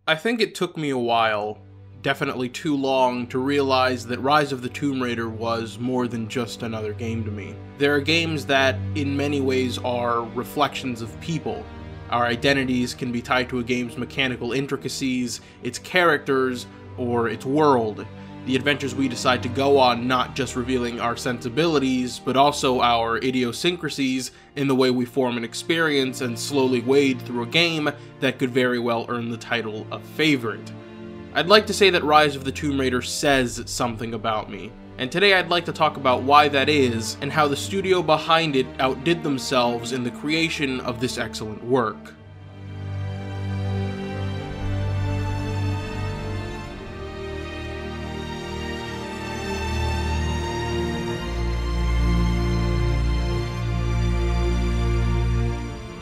I think it took me a while, definitely too long, to realize that Rise of the Tomb Raider was more than just another game to me. There are games that, in many ways, are reflections of people. Our identities can be tied to a game's mechanical intricacies, its characters, or its world. The adventures we decide to go on not just revealing our sensibilities, but also our idiosyncrasies in the way we form an experience and slowly wade through a game that could very well earn the title of favorite. I'd like to say that Rise of the Tomb Raider says something about me, and today I'd like to talk about why that is, and how the studio behind it outdid themselves in the creation of this excellent work.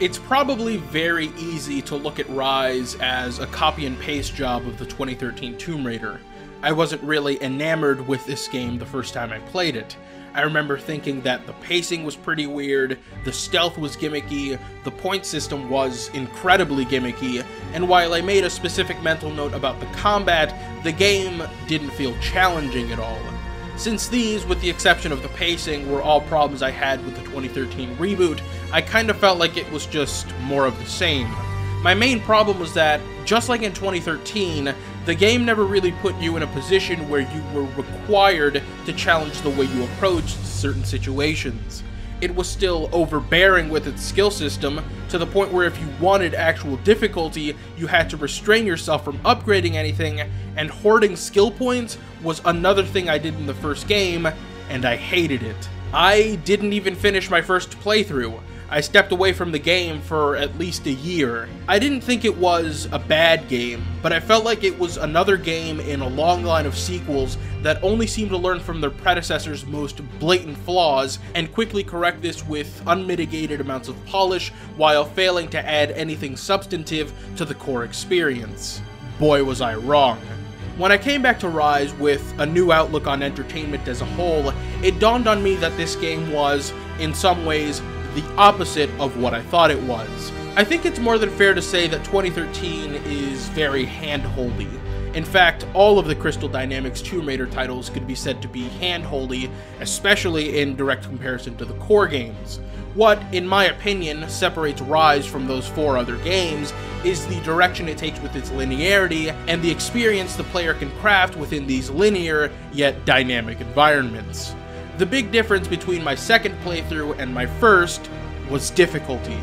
It's probably very easy to look at Rise as a copy and paste job of the 2013 Tomb Raider. I wasn't really enamored with this game the first time I played it. I remember thinking that the pacing was pretty weird, the stealth was gimmicky, the point system was incredibly gimmicky, and while I made a specific mental note about the combat, the game didn't feel challenging at all. Since these, with the exception of the pacing, were all problems I had with the 2013 reboot, I kind of felt like it was just more of the same. My main problem was that, just like in 2013, the game never really put you in a position where you were required to challenge the way you approached certain situations. It was still overbearing with its skill system, to the point where if you wanted actual difficulty, you had to restrain yourself from upgrading anything, and hoarding skill points was another thing I did in the first game, and I hated it. I didn't even finish my first playthrough. I stepped away from the game for at least a year. I didn't think it was a bad game, but I felt like it was another game in a long line of sequels that only seemed to learn from their predecessors' most blatant flaws and quickly correct this with unmitigated amounts of polish while failing to add anything substantive to the core experience. Boy, was I wrong. When I came back to Rise with a new outlook on entertainment as a whole, it dawned on me that this game was, in some ways, the opposite of what I thought it was. I think it's more than fair to say that 2013 is very hand-holdy. In fact, all of the Crystal Dynamics Tomb Raider titles could be said to be hand-holdy, especially in direct comparison to the core games. What, in my opinion, separates Rise from those four other games is the direction it takes with its linearity and the experience the player can craft within these linear, yet dynamic environments. The big difference between my second playthrough and my first was difficulty.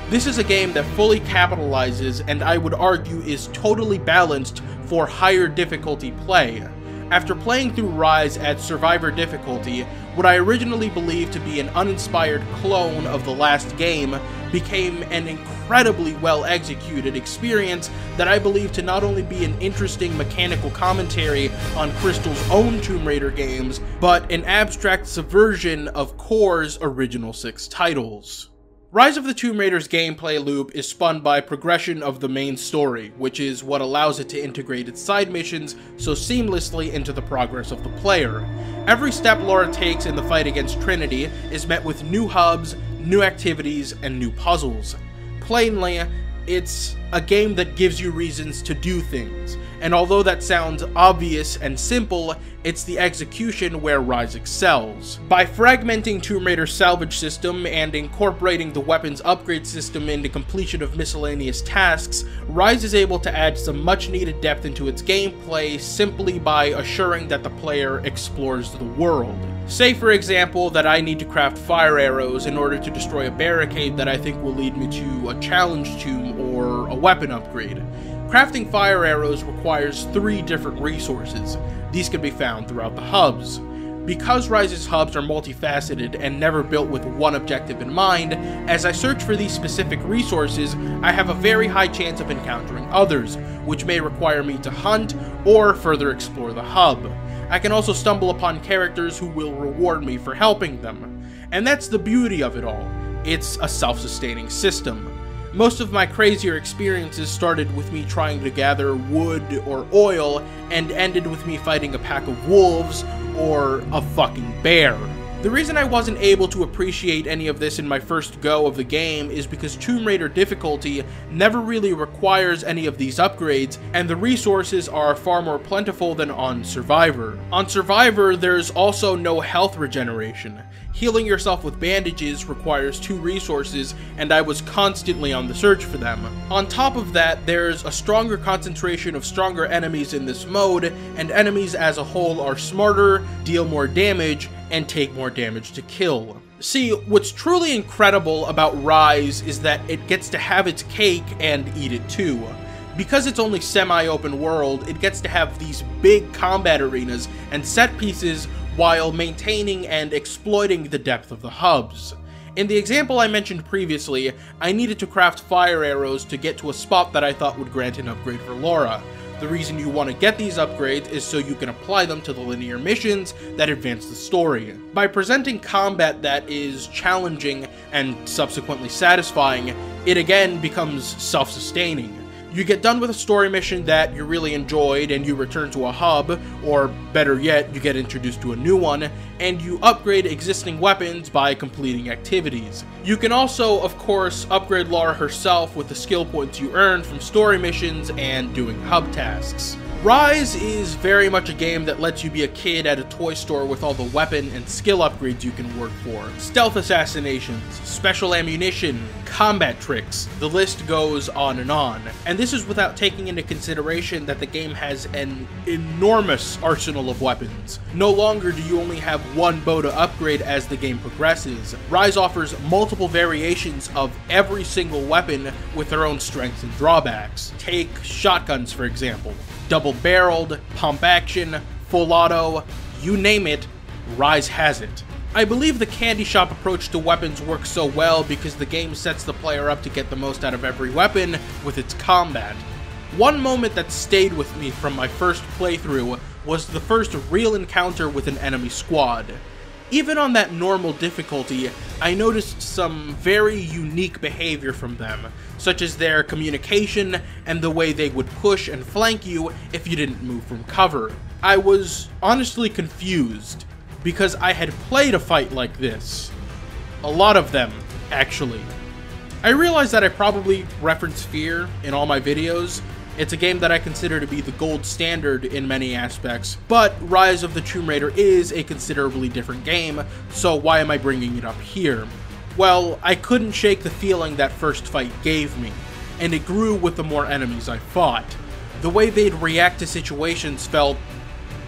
This is a game that fully capitalizes and I would argue is totally balanced for higher difficulty play. After playing through Rise at Survivor difficulty, what I originally believed to be an uninspired clone of the last game became an incredibly well-executed experience that I believe to not only be an interesting mechanical commentary on Crystal's own Tomb Raider games, but an abstract subversion of Core's original 6 titles. Rise of the Tomb Raider's gameplay loop is spun by progression of the main story, which is what allows it to integrate its side missions so seamlessly into the progress of the player. Every step Laura takes in the fight against Trinity is met with new hubs, new activities, and new puzzles. Plainly, it's a game that gives you reasons to do things, and although that sounds obvious and simple, it's the execution where Rise excels. By fragmenting Tomb Raider's salvage system and incorporating the weapons upgrade system into completion of miscellaneous tasks, Rise is able to add some much needed depth into its gameplay simply by assuring that the player explores the world. Say for example that I need to craft fire arrows in order to destroy a barricade that I think will lead me to a challenge tomb or a weapon upgrade. Crafting fire arrows requires 3 different resources. These can be found throughout the hubs. Because Rise's hubs are multifaceted and never built with one objective in mind, as I search for these specific resources, I have a very high chance of encountering others, which may require me to hunt or further explore the hub. I can also stumble upon characters who will reward me for helping them. And that's the beauty of it all. It's a self-sustaining system. Most of my crazier experiences started with me trying to gather wood or oil, and ended with me fighting a pack of wolves or a fucking bear. The reason I wasn't able to appreciate any of this in my first go of the game is because Tomb Raider difficulty never really requires any of these upgrades, and the resources are far more plentiful than on Survivor. On Survivor, there's also no health regeneration. Healing yourself with bandages requires 2 resources, and I was constantly on the search for them. On top of that, there's a stronger concentration of stronger enemies in this mode, and enemies as a whole are smarter, deal more damage, and take more damage to kill. See, what's truly incredible about Rise is that it gets to have its cake and eat it too. Because it's only semi-open world, it gets to have these big combat arenas and set pieces while maintaining and exploiting the depth of the hubs. In the example I mentioned previously, I needed to craft fire arrows to get to a spot that I thought would grant an upgrade for Laura. The reason you want to get these upgrades is so you can apply them to the linear missions that advance the story. By presenting combat that is challenging and subsequently satisfying, it again becomes self-sustaining. You get done with a story mission that you really enjoyed and you return to a hub, or better yet, you get introduced to a new one, and you upgrade existing weapons by completing activities. You can also, of course, upgrade Lara herself with the skill points you earn from story missions and doing hub tasks. Rise is very much a game that lets you be a kid at a toy store with all the weapon and skill upgrades you can work for. Stealth assassinations, special ammunition, combat tricks, the list goes on. And this is without taking into consideration that the game has an enormous arsenal of weapons. No longer do you only have one bow to upgrade as the game progresses. Rise offers multiple variations of every single weapon with their own strengths and drawbacks. Take shotguns, for example. Double-barreled, pump action, full auto, you name it, Rise has it. I believe the candy shop approach to weapons works so well because the game sets the player up to get the most out of every weapon with its combat. One moment that stayed with me from my first playthrough was the first real encounter with an enemy squad. Even on that normal difficulty, I noticed some very unique behavior from them, such as their communication and the way they would push and flank you if you didn't move from cover. I was honestly confused, because I had played a fight like this. A lot of them, actually. I realize that I probably reference Fear in all my videos. It's a game that I consider to be the gold standard in many aspects, but Rise of the Tomb Raider is a considerably different game, so why am I bringing it up here? Well, I couldn't shake the feeling that first fight gave me, and it grew with the more enemies I fought. The way they'd react to situations felt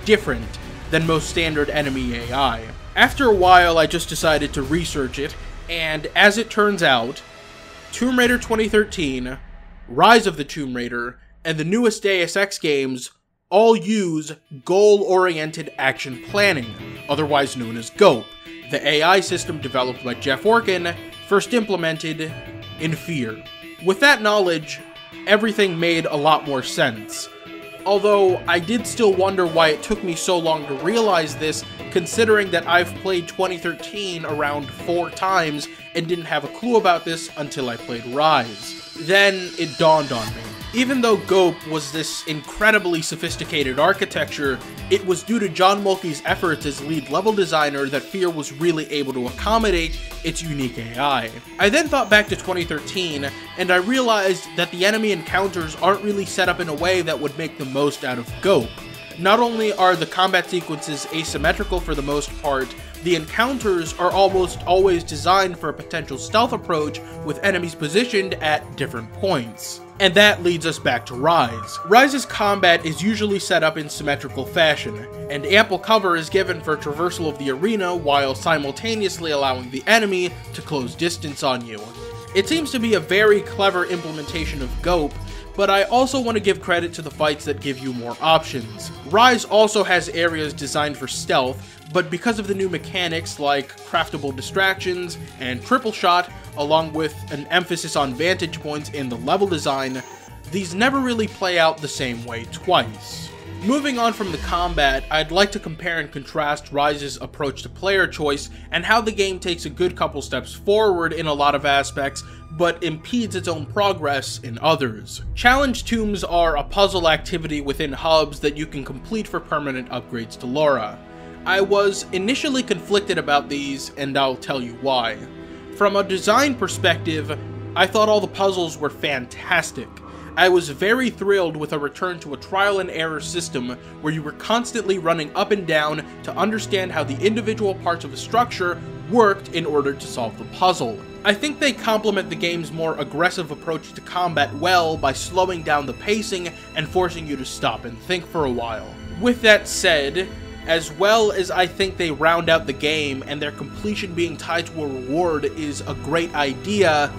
different than most standard enemy AI. After a while, I just decided to research it, and as it turns out, Tomb Raider 2013, Rise of the Tomb Raider, and the newest Deus Ex games all use goal-oriented action planning, otherwise known as GOAP, the AI system developed by Jeff Orkin, first implemented in Fear. With that knowledge, everything made a lot more sense. Although, I did still wonder why it took me so long to realize this, considering that I've played 2013 around 4 times and didn't have a clue about this until I played Rise. Then, it dawned on me. Even though GOAP was this incredibly sophisticated architecture, it was due to John Mulkey's efforts as lead level designer that Fear was really able to accommodate its unique AI. I then thought back to 2013, and I realized that the enemy encounters aren't really set up in a way that would make the most out of GOAP. Not only are the combat sequences asymmetrical for the most part, the encounters are almost always designed for a potential stealth approach with enemies positioned at different points. And that leads us back to Rise. Rise's combat is usually set up in symmetrical fashion, and ample cover is given for traversal of the arena while simultaneously allowing the enemy to close distance on you. It seems to be a very clever implementation of GOAP, but I also want to give credit to the fights that give you more options. Rise also has areas designed for stealth, but because of the new mechanics like craftable distractions and triple shot, along with an emphasis on vantage points in the level design, these never really play out the same way twice. Moving on from the combat, I'd like to compare and contrast Rise's approach to player choice and how the game takes a good couple steps forward in a lot of aspects, but impedes its own progress in others. Challenge tombs are a puzzle activity within hubs that you can complete for permanent upgrades to Laura. I was initially conflicted about these, and I'll tell you why. From a design perspective, I thought all the puzzles were fantastic. I was very thrilled with a return to a trial and error system where you were constantly running up and down to understand how the individual parts of a structure worked in order to solve the puzzle. I think they complement the game's more aggressive approach to combat well by slowing down the pacing and forcing you to stop and think for a while. With that said, as well as I think they round out the game and their completion being tied to a reward is a great idea,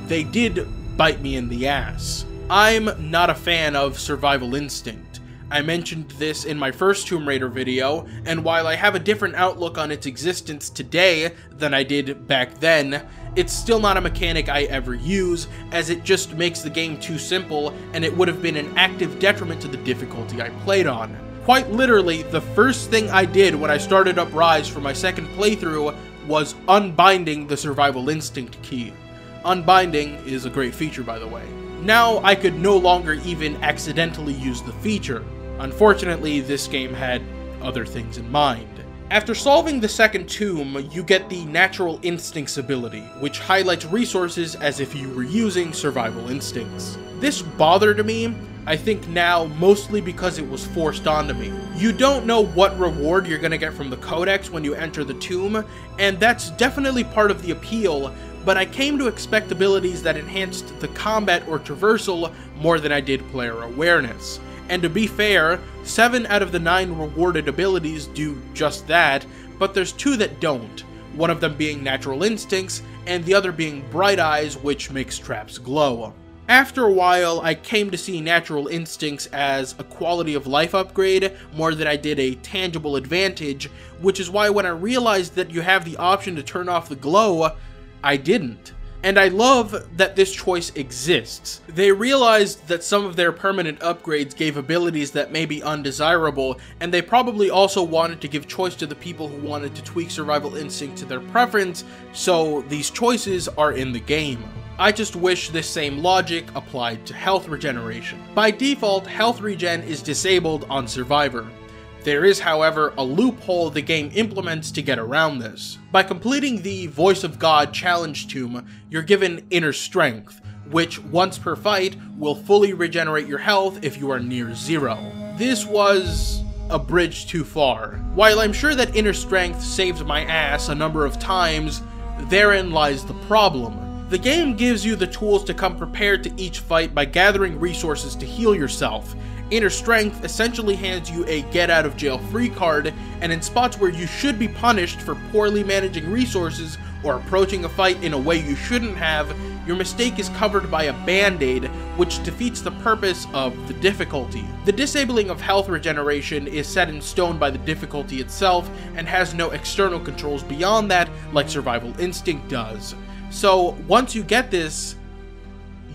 they did bite me in the ass. I'm not a fan of Survival Instinct. I mentioned this in my first Tomb Raider video, and while I have a different outlook on its existence today than I did back then, it's still not a mechanic I ever use, as it just makes the game too simple, and it would have been an active detriment to the difficulty I played on. Quite literally, the first thing I did when I started up Rise for my second playthrough was unbinding the Survival Instinct key. Unbinding is a great feature, by the way. Now I could no longer even accidentally use the feature. Unfortunately, this game had other things in mind. After solving the second tomb, you get the Natural Instincts ability, which highlights resources as if you were using Survival Instincts. This bothered me, I think now, mostly because it was forced onto me. You don't know what reward you're gonna get from the Codex when you enter the tomb, and that's definitely part of the appeal, but I came to expect abilities that enhanced the combat or traversal more than I did player awareness. And to be fair, 7 out of the 9 rewarded abilities do just that, but there's 2 that don't, one of them being Natural Instincts, and the other being Bright Eyes, which makes traps glow. After a while, I came to see Natural Instincts as a quality of life upgrade more than I did a tangible advantage, which is why when I realized that you have the option to turn off the glow, I didn't. And I love that this choice exists. They realized that some of their permanent upgrades gave abilities that may be undesirable, and they probably also wanted to give choice to the people who wanted to tweak Survival Instinct to their preference, so these choices are in the game. I just wish this same logic applied to health regeneration. By default, health regen is disabled on Survivor. There is, however, a loophole the game implements to get around this. By completing the Voice of God challenge tomb, you're given Inner Strength, which once per fight will fully regenerate your health if you are near 0. This was a bridge too far. While I'm sure that Inner Strength saved my ass a number of times, therein lies the problem. The game gives you the tools to come prepared to each fight by gathering resources to heal yourself. Inner Strength essentially hands you a get-out-of-jail-free card, and in spots where you should be punished for poorly managing resources or approaching a fight in a way you shouldn't have, your mistake is covered by a band-aid, which defeats the purpose of the difficulty. The disabling of health regeneration is set in stone by the difficulty itself, and has no external controls beyond that, like Survival Instinct does. So, once you get this,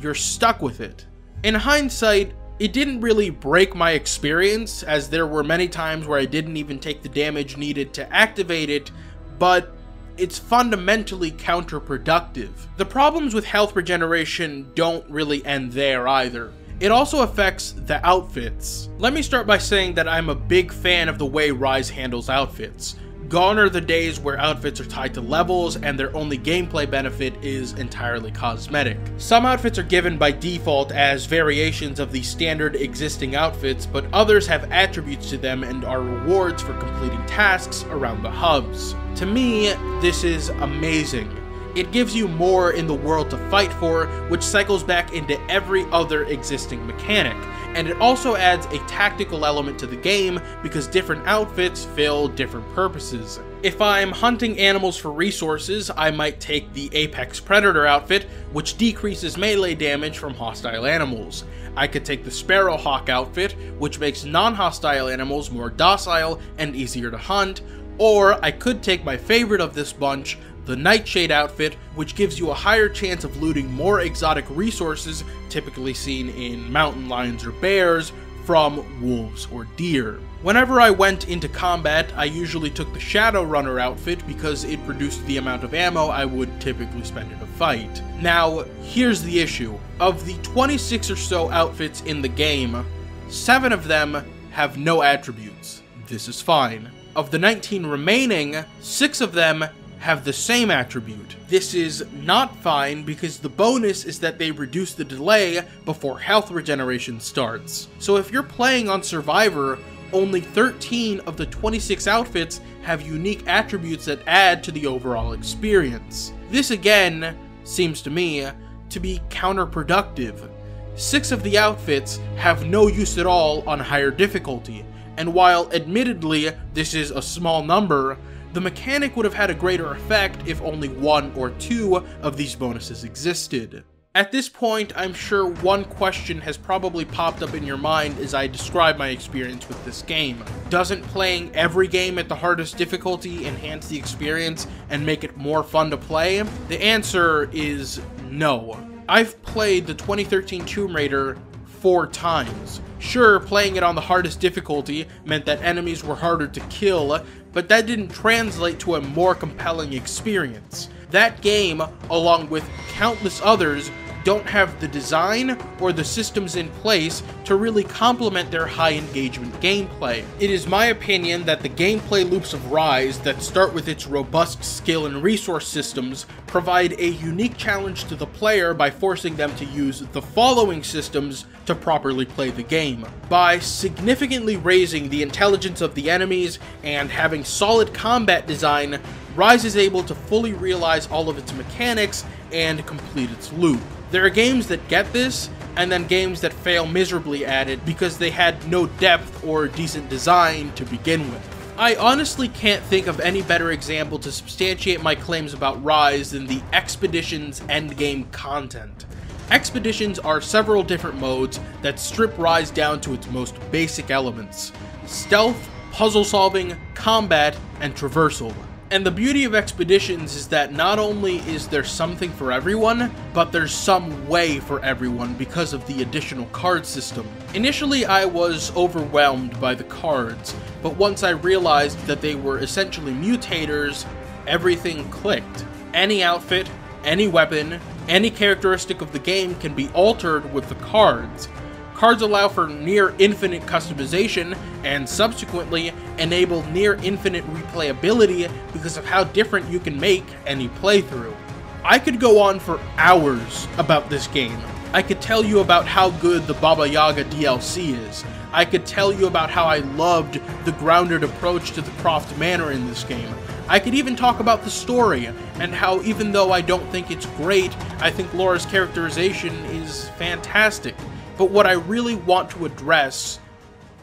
you're stuck with it. In hindsight, it didn't really break my experience, as there were many times where I didn't even take the damage needed to activate it, but it's fundamentally counterproductive. The problems with health regeneration don't really end there either. It also affects the outfits. Let me start by saying that I'm a big fan of the way Rise handles outfits. Gone are the days where outfits are tied to levels and their only gameplay benefit is entirely cosmetic. Some outfits are given by default as variations of the standard existing outfits, but others have attributes to them and are rewards for completing tasks around the hubs. To me, this is amazing. It gives you more in the world to fight for, which cycles back into every other existing mechanic. And it also adds a tactical element to the game because different outfits fill different purposes. If I'm hunting animals for resources, I might take the Apex Predator outfit, which decreases melee damage from hostile animals. I could take the Sparrowhawk outfit, which makes non-hostile animals more docile and easier to hunt, or I could take my favorite of this bunch, the Nightshade outfit, which gives you a higher chance of looting more exotic resources typically seen in mountain lions or bears from wolves or deer. Whenever I went into combat, I usually took the Shadowrunner outfit because it reduced the amount of ammo I would typically spend in a fight. Now, here's the issue. Of the 26 or so outfits in the game, 7 of them have no attributes. This is fine. Of the 19 remaining, 6 of them have the same attribute. This is not fine because the bonus is that they reduce the delay before health regeneration starts. So if you're playing on Survivor, only 13 of the 26 outfits have unique attributes that add to the overall experience. This again seems to me to be counterproductive. 6 of the outfits have no use at all on higher difficulty, and while admittedly this is a small number, the mechanic would have had a greater effect if only 1 or 2 of these bonuses existed. At this point, I'm sure one question has probably popped up in your mind as I describe my experience with this game. Doesn't playing every game at the hardest difficulty enhance the experience and make it more fun to play? The answer is no. I've played the 2013 Tomb Raider 4 times. Sure, playing it on the hardest difficulty meant that enemies were harder to kill, but that didn't translate to a more compelling experience. That game, along with countless others, don't have the design or the systems in place to really complement their high engagement gameplay. It is my opinion that the gameplay loops of Rise that start with its robust skill and resource systems provide a unique challenge to the player by forcing them to use the following systems to properly play the game. By significantly raising the intelligence of the enemies and having solid combat design, Rise is able to fully realize all of its mechanics and complete its loop. There are games that get this, and then games that fail miserably at it because they had no depth or decent design to begin with. I honestly can't think of any better example to substantiate my claims about Rise than the Expeditions endgame content. Expeditions are several different modes that strip Rise down to its most basic elements: stealth, puzzle solving, combat, and traversal. And the beauty of Expeditions is that not only is there something for everyone, but there's some way for everyone because of the additional card system. Initially, I was overwhelmed by the cards, but once I realized that they were essentially mutators, everything clicked. Any outfit, any weapon, any characteristic of the game can be altered with the cards. Cards allow for near infinite customization and subsequently enable near infinite replayability because of how different you can make any playthrough. I could go on for hours about this game. I could tell you about how good the Baba Yaga DLC is. I could tell you about how I loved the grounded approach to the Croft Manor in this game. I could even talk about the story, and how even though I don't think it's great, I think Laura's characterization is fantastic. But what I really want to address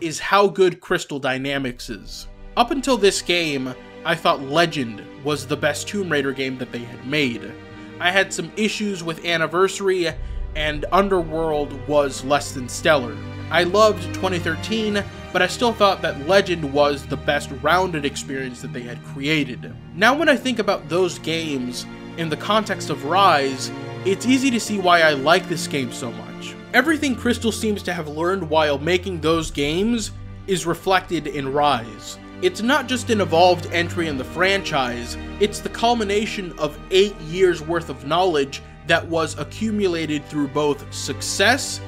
is how good Crystal Dynamics is. Up until this game, I thought Legend was the best Tomb Raider game that they had made. I had some issues with Anniversary, and Underworld was less than stellar. I loved 2013, but I still thought that Legend was the best rounded experience that they had created. Now when I think about those games in the context of Rise, it's easy to see why I like this game so much. Everything Crystal seems to have learned while making those games is reflected in Rise. It's not just an evolved entry in the franchise, it's the culmination of 8 years worth of knowledge that was accumulated through both success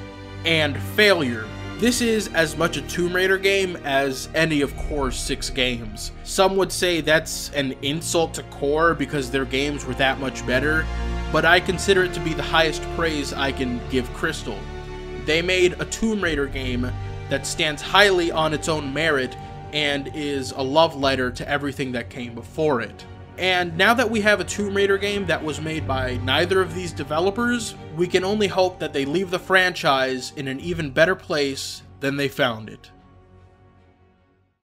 and failure. This is as much a Tomb Raider game as any of Core's 6 games. Some would say that's an insult to Core because their games were that much better, but I consider it to be the highest praise I can give Crystal. They made a Tomb Raider game that stands highly on its own merit and is a love letter to everything that came before it. And now that we have a Tomb Raider game that was made by neither of these developers, we can only hope that they leave the franchise in an even better place than they found it.